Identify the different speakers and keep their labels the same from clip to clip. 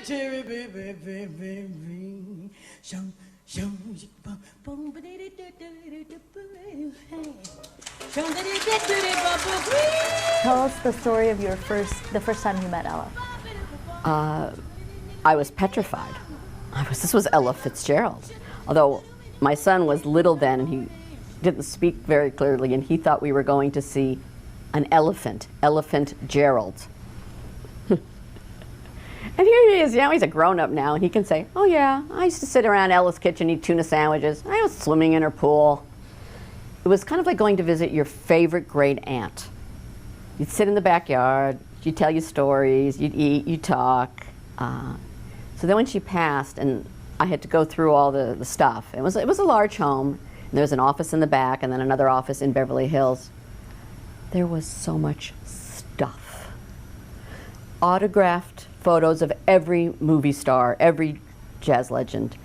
Speaker 1: Tell us the story of the first time you met Ella.
Speaker 2: I was petrified. This was Ella Fitzgerald. Although my son was little then and he didn't speak very clearly, and he thought we were going to see an elephant, Elephant Gerald. And here he is, he's a grown-up now, and he can say, oh yeah, I used to sit around Ella's kitchen, eat tuna sandwiches. I was swimming in her pool. It was kind of like going to visit your favorite great aunt. You'd sit in the backyard, she'd tell you stories, you'd eat, you'd talk. So then when she passed, and I had to go through all the stuff, it was a large home, and there was an office in the back, and then another office in Beverly Hills. There was so much stuff. Autographed photos of every movie star, every jazz legend.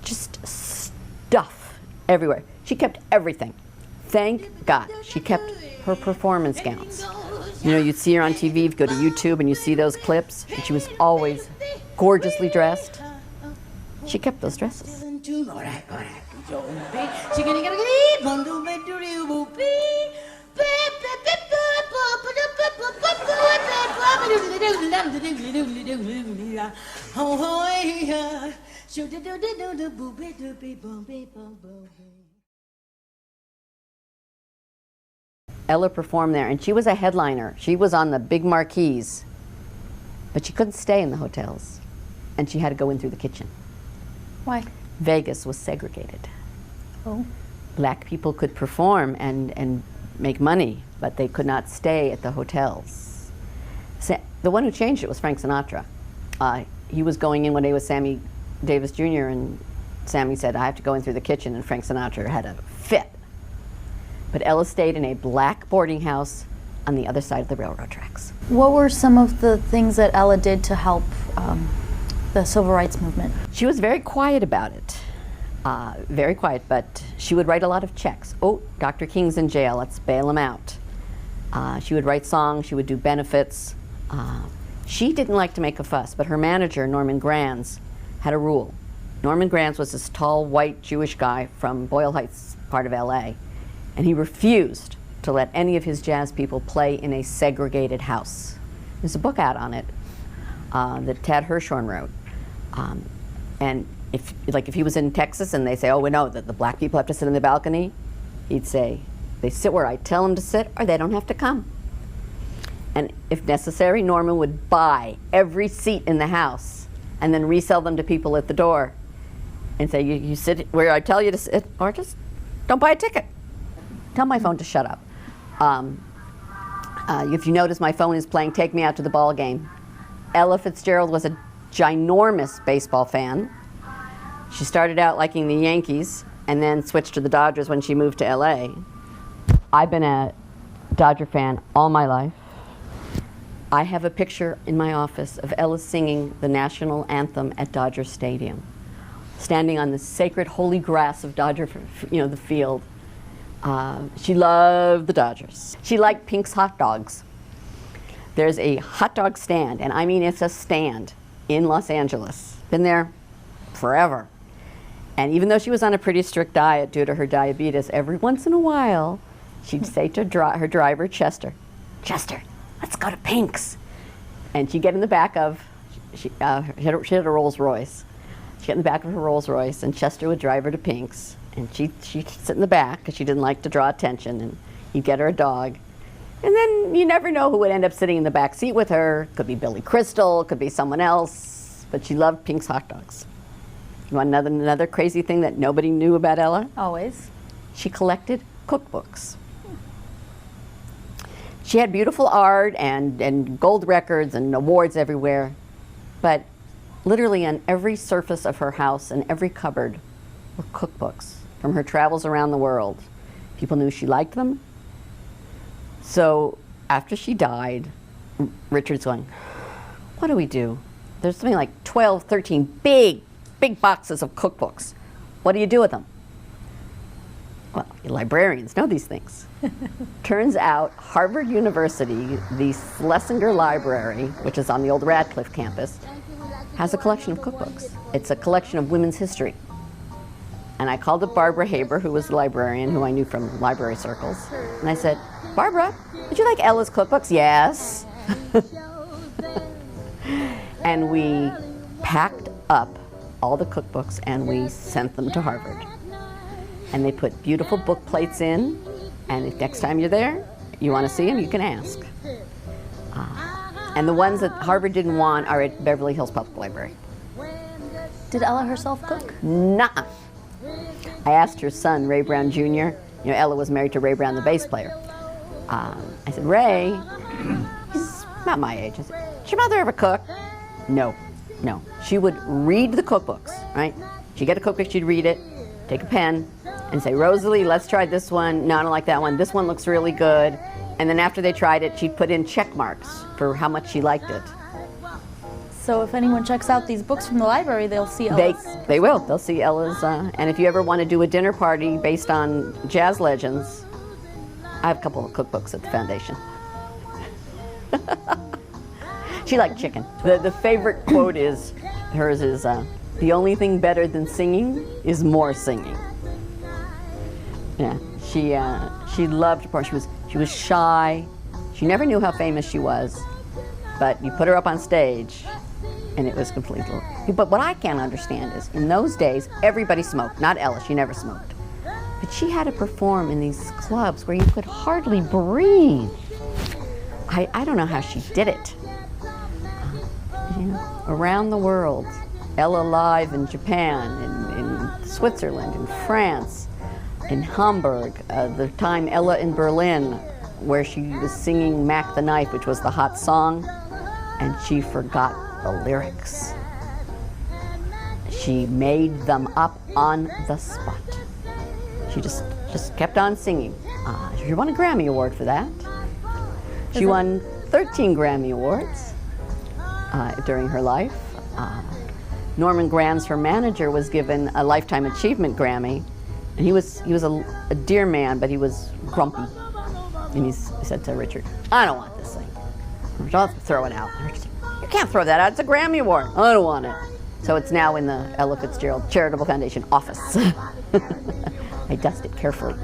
Speaker 2: Just stuff everywhere. She kept everything. Thank God. She kept her performance gowns. You know, you'd see her on TV, you'd go to YouTube and you see those clips, and she was always gorgeously dressed. She kept those dresses. Ella performed there, and she was a headliner. She was on the big marquees, but she couldn't stay in the hotels, and she had to go in through the kitchen.
Speaker 1: Why? Vegas
Speaker 2: was segregated.
Speaker 1: Oh.
Speaker 2: Black people could perform and make money, but they could not stay at the hotels. The one who changed it was Frank Sinatra. He was going in one day with Sammy Davis Jr., and Sammy said, I have to go in through the kitchen, and Frank Sinatra had a fit. But Ella stayed in a black boarding house on the other side of the railroad tracks.
Speaker 1: What were some of the things that Ella did to help the civil rights movement?
Speaker 2: She was very quiet about it. Very quiet, but she would write a lot of checks. Oh, Dr. King's in jail, let's bail him out. She would write songs, she would do benefits. She didn't like to make a fuss, but her manager, Norman Granz, had a rule. Norman Granz was this tall, white, Jewish guy from Boyle Heights, part of LA, and he refused to let any of his jazz people play in a segregated house. There's a book out on it that Tad Hirshhorn wrote. And if he was in Texas and they say, oh, we know that the black people have to sit in the balcony, he'd say, they sit where I tell them to sit, or they don't have to come. And if necessary, Norman would buy every seat in the house and then resell them to people at the door and say, you sit where I tell you to sit, or just don't buy a ticket. Tell my phone to shut up. If you notice, my phone is playing Take Me Out to the Ball Game. Ella Fitzgerald was a ginormous baseball fan. She started out liking the Yankees and then switched to the Dodgers when she moved to LA. I've been a Dodger fan all my life. I have a picture in my office of Ella singing the national anthem at Dodger Stadium, standing on the sacred holy grass of Dodger, the field. She loved the Dodgers. She liked Pink's hot dogs. There's a hot dog stand, and I mean it's a stand, in Los Angeles. Been there forever. And even though she was on a pretty strict diet due to her diabetes, every once in a while, she'd say to her driver, Chester, let's go to Pink's. And she'd get in the back of, she had a Rolls Royce. She'd get in the back of her Rolls Royce, and Chester would drive her to Pink's. And she'd sit in the back because she didn't like to draw attention, and he'd get her a dog. And then you never know who would end up sitting in the back seat with her. Could be Billy Crystal, could be someone else, but she loved Pink's hot dogs. You want another crazy thing that nobody knew about Ella?
Speaker 1: Always.
Speaker 2: She collected cookbooks. She had beautiful art and gold records and awards everywhere, but literally on every surface of her house and every cupboard were cookbooks from her travels around the world. People knew she liked them. So after she died, Richard's going, what do we do? There's something like 12, 13 big boxes of cookbooks. What do you do with them? Well, librarians know these things. Turns out Harvard University, the Schlesinger Library, which is on the old Radcliffe campus, has a collection of cookbooks. It's a collection of women's history. And I called up Barbara Haber, who was the librarian, who I knew from library circles. And I said, Barbara, would you like Ella's cookbooks? Yes. And we packed up all the cookbooks and we sent them to Harvard. And they put beautiful book plates in, and if next time you're there, you want to see them, you can ask. And the ones that Harvard didn't want are at Beverly Hills Public Library.
Speaker 1: Did Ella herself cook?
Speaker 2: Nuh-uh. I asked her son, Ray Brown Jr., you know, Ella was married to Ray Brown, the bass player. I said, Ray, he's about my age. I said, did your mother ever cook? No. She would read the cookbooks, right? She'd get a cookbook, she'd read it, take a pen, and say, Rosalie, let's try this one. No, I don't like that one. This one looks really good. And then after they tried it, she'd put in check marks for how much she liked it.
Speaker 1: So if anyone checks out these books from the library, they'll see Ella's.
Speaker 2: They will. They'll see Ella's. And if you ever want to do a dinner party based on jazz legends, I have a couple of cookbooks at the foundation. She liked chicken. The favorite quote is, hers is, the only thing better than singing is more singing. Yeah, she loved to perform. She was shy. She never knew how famous she was, but you put her up on stage, and it was completely. But what I can't understand is, in those days, everybody smoked. Not Ella, she never smoked. But she had to perform in these clubs where you could hardly breathe. I don't know how she did it. You know, around the world, Ella live in Japan, in Switzerland, in France, in Hamburg, the time Ella in Berlin, where she was singing Mac the Knife, which was the hot song, and she forgot the lyrics. She made them up on the spot. She just kept on singing. She won a Grammy Award for that. She won 13 Grammy Awards during her life. Norman Granz, her manager, was given a Lifetime Achievement Grammy, and he was a dear man, but he was grumpy. And he said to Richard, I don't want this thing. I'll have to throw it out. And Richard said, you can't throw that out, it's a Grammy Award. I don't want it. So it's now in the Ella Fitzgerald Charitable Foundation office. I dust it carefully.